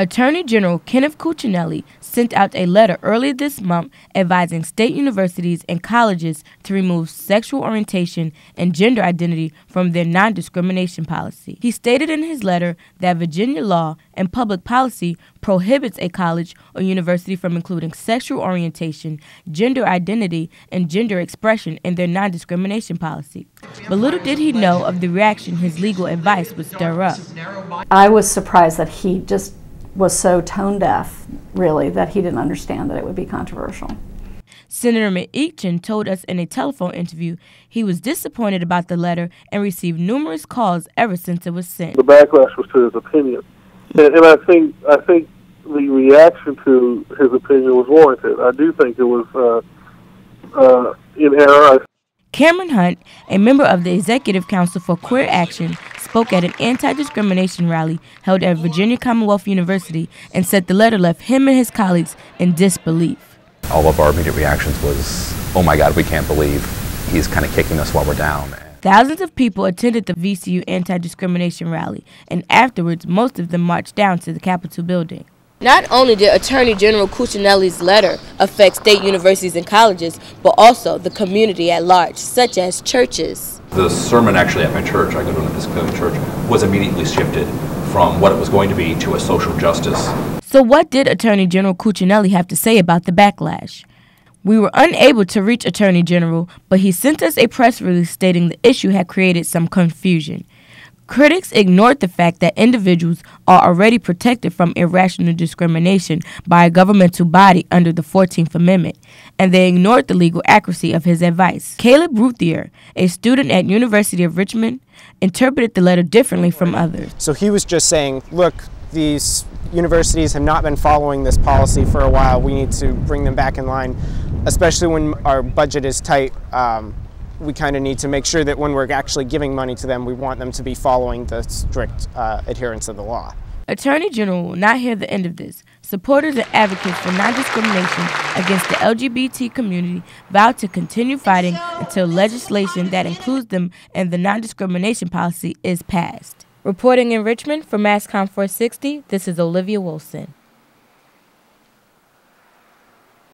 Attorney General Kenneth Cuccinelli sent out a letter earlier this month advising state universities and colleges to remove sexual orientation and gender identity from their non-discrimination policy. He stated in his letter that Virginia law and public policy prohibits a college or university from including sexual orientation, gender identity, and gender expression in their non-discrimination policy. But little did he know of the reaction his legal advice would stir up. I was surprised that he just was so tone deaf, really, that he didn't understand that it would be controversial. Senator McEachin told us in a telephone interview he was disappointed about the letter and received numerous calls ever since it was sent. The backlash was to his opinion, and I think the reaction to his opinion was warranted. I do think it was in error. Cameron Hunt, a member of the Executive Council for Queer Action, spoke at an anti-discrimination rally held at Virginia Commonwealth University and said the letter left him and his colleagues in disbelief. All of our immediate reactions was, oh my God, we can't believe he's kind of kicking us while we're down. Thousands of people attended the VCU anti-discrimination rally, and afterwards most of them marched down to the Capitol building. Not only did Attorney General Cuccinelli's letter affect state universities and colleges, but also the community at large, such as churches. The sermon actually at my church, I go to an Episcopalian church, was immediately shifted from what it was going to be to a social justice. So what did Attorney General Cuccinelli have to say about the backlash? We were unable to reach Attorney General, but he sent us a press release stating the issue had created some confusion. Critics ignored the fact that individuals are already protected from irrational discrimination by a governmental body under the 14th Amendment, and they ignored the legal accuracy of his advice. Caleb Ruthier, a student at University of Richmond, interpreted the letter differently from others. So he was just saying, look, these universities have not been following this policy for a while. We need to bring them back in line, especially when our budget is tight. We kind of need to make sure that when we're actually giving money to them, we want them to be following the strict adherence of the law. Attorney General will not hear the end of this. Supporters and advocates for non-discrimination against the LGBT community vow to continue fighting until legislation that includes them in the non-discrimination policy is passed. Reporting in Richmond for MassCom 460, this is Olivia Wilson.